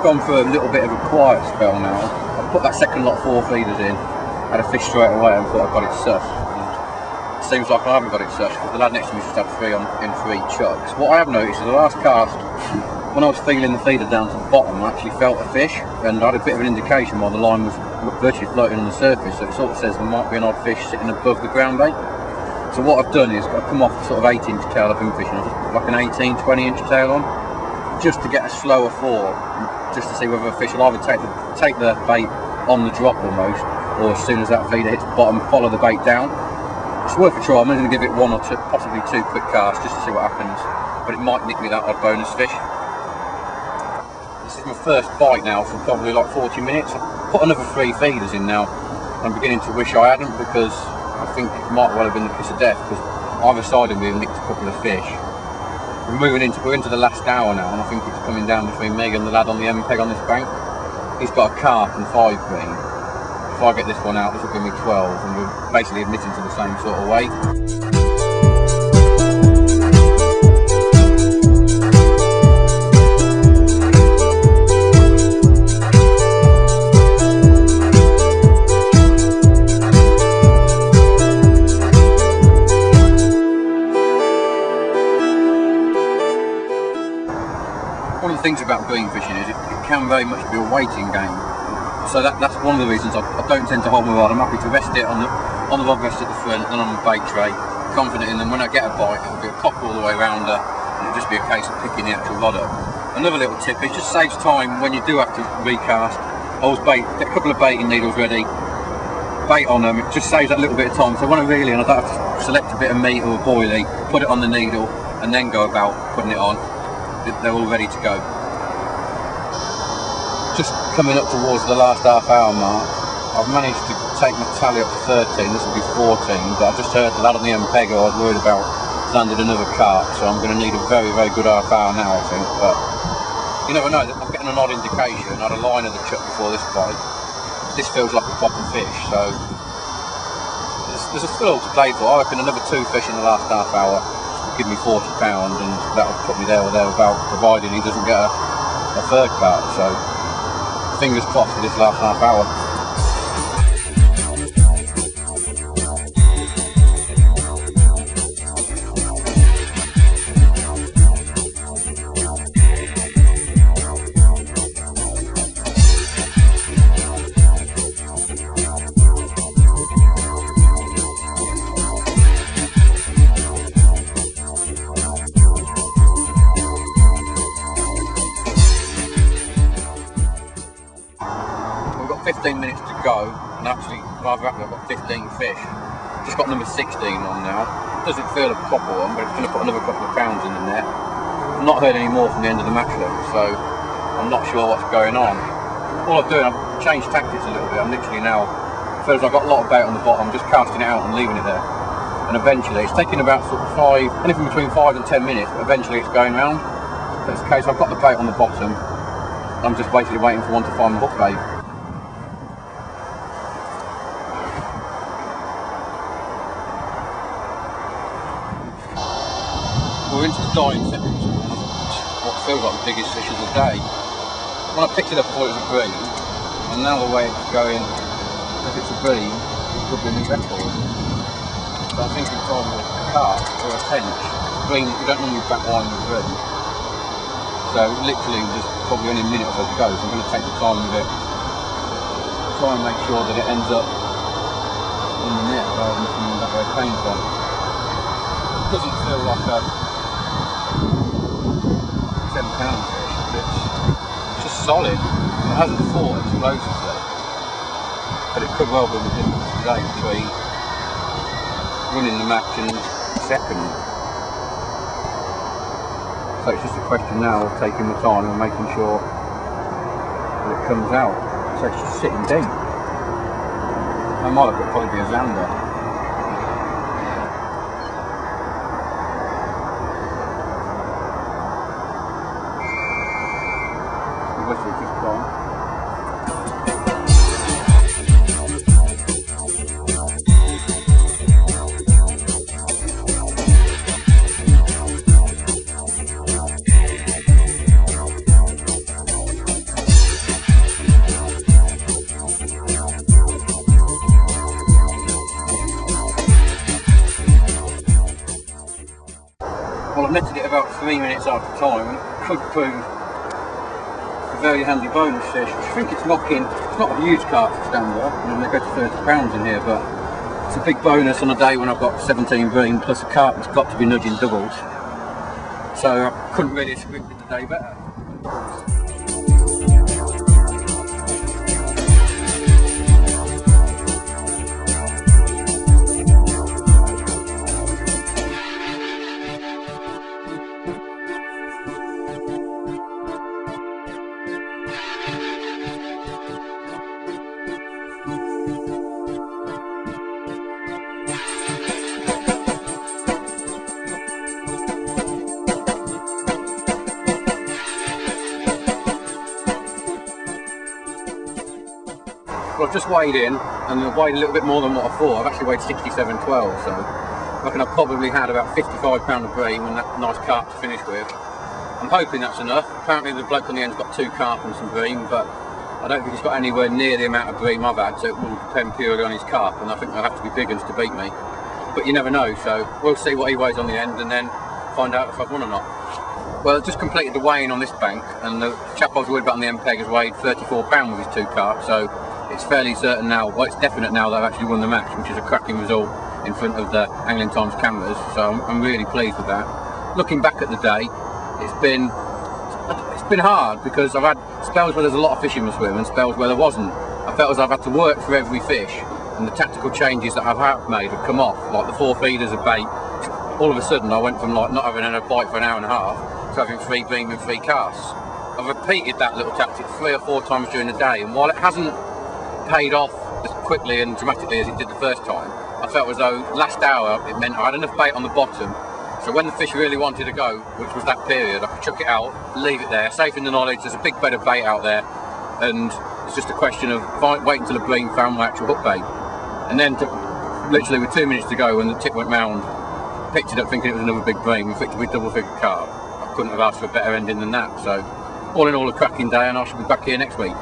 gone through a little bit of a quiet spell now. I put that second lot 4 feeders in, had a fish straight away and thought I got it sussed. It seems like I haven't got it sussed because the lad next to me just had 3 in 3 chugs. What I have noticed is the last cast, when I was feeling the feeder down to the bottom, I actually felt a fish, and I had a bit of an indication while the line was virtually floating on the surface, so it sort of says there might be an odd fish sitting above the ground bait. So what I've done is I've come off the sort of 8-inch tail I've been fishing, I've just put like an 18, 20-inch tail on, just to get a slower fall, just to see whether a fish will either take the bait on the drop almost, or as soon as that feeder hits the bottom, follow the bait down. It's worth a try. I'm only going to give it 1 or 2, possibly 2 quick casts just to see what happens, but it might nick me that odd bonus fish. This is my first bite now for probably like 40 minutes. I've put another 3 feeders in now. I'm beginning to wish I hadn't, because I think it might well have been the kiss of death, because either side of me have nicked a couple of fish. We're into the last hour now, and I think it's coming down between me and the lad on the MPEG on this bank. He's got a carp and 5 green. If I get this one out, this will give me 12, and we're basically admitting to the same sort of weight. One of the things about green fishing is it can very much be a waiting game. So that's one of the reasons I don't tend to hold my rod. I'm happy to rest it on the rod rest at the front and on the bait tray, confident in them. When I get a bite, it'll be a pop all the way around her, and it'll just be a case of picking the actual rod up. Another little tip, it just saves time when you do have to recast. Always get a couple of baiting needles ready, bait on them. It just saves that little bit of time. So when I reel in, I don't have to select a bit of meat or a boilie, put it on the needle, and then go about putting it on. They're all ready to go. Just coming up towards the last half hour mark, I've managed to take my tally up to 13, this will be 14, but I've just heard the lad on the MPEG I was worried about landed another carp, so I'm going to need a very, very good half hour now, I think. But you never know, I'm getting an odd indication. I had a line of the chuck before this bite. This feels like a proper fish, so there's a thrill to play for. I reckon another 2 fish in the last half hour will give me £40, and that'll put me there or thereabout, providing he doesn't get a 3rd carp. So fingers crossed for this last half hour. We've got 15 minutes to go, and actually rather happy I've got 15 fish. Just got number 16 on now. Doesn't feel a proper one, but it's going to put another couple of pounds in the net. I've not heard any more from the end of the match though, so I'm not sure what's going on. All I'm doing, I've changed tactics a little bit. I'm literally now, feels like I've got a lot of bait on the bottom, I'm just casting it out and leaving it there. And eventually, it's taking about sort of anything between 5 and 10 minutes, but eventually it's going round. So it's the case, I've got the bait on the bottom, I'm just basically waiting for one to find the hook bait. We're into the dying seconds of what feels like the biggest fish of the day. When I picked it up, I thought it was a green, and now the way it's going, if it's a green, it could be a new record. So I'm thinking probably a carp or a tench. Green, you don't normally back line with green. So literally there's probably only a minute or so to go, so I'm going to take the time with it, try and make sure that it ends up in the net rather than coming back where it came from. It doesn't feel like a 10-pound fish, but it's just solid. It hasn't fought explosively, but it could well be the difference today between winning the match and second. So it's just a question now of taking the time and making sure that it comes out. So it's just sitting deep. I might have got probably a Zander. Well, I've netted it about 3 minutes after time, and it could prove a very handy bonus fish. I think it's knocking, it's not a huge carp for standard, and they go to 30 pounds in here, but it's a big bonus on a day when I've got 17 bream plus a carp that's got to be nudging doubles. So I couldn't really have scripted the day better. Well, I've just weighed in, and I've weighed a little bit more than what I thought. I've actually weighed 67.12, so I reckon I've probably had about 55 pound of bream and that nice carp to finish with. I'm hoping that's enough. Apparently the bloke on the end's got 2 carp and some bream, but I don't think he's got anywhere near the amount of bream I've had, so it will depend purely on his carp, and I think they'll have to be big uns to beat me. But you never know, so we'll see what he weighs on the end and then find out if I've won or not. Well, I've just completed the weighing on this bank, and the chap I was worried about on the MPEG has weighed 34 pound with his 2 carp, so it's fairly certain now, well, it's definite now that I've actually won the match, which is a cracking result in front of the Angling Times cameras, so I'm really pleased with that. Looking back at the day, it's been hard because I've had spells where there's a lot of fish in my swim and spells where there wasn't. I felt as I've had to work for every fish, and the tactical changes that I've made have come off, like the 4 feeders of bait. All of a sudden I went from like not having a bite for an hour and a half to having 3 bream and 3 casts. I've repeated that little tactic 3 or 4 times during the day, and while it hasn't paid off as quickly and dramatically as it did the first time, I felt as though last hour it meant I had enough bait on the bottom, so when the fish really wanted to go, which was that period, I could chuck it out, leave it there, safe in the knowledge there's a big bed of bait out there, and it's just a question of waiting until the bream found my actual hook bait. And then literally with 2 minutes to go when the tip went round, picked it up thinking it was another big bream, effectively double-figure carp. I couldn't have asked for a better ending than that, so all in all a cracking day, and I shall be back here next week.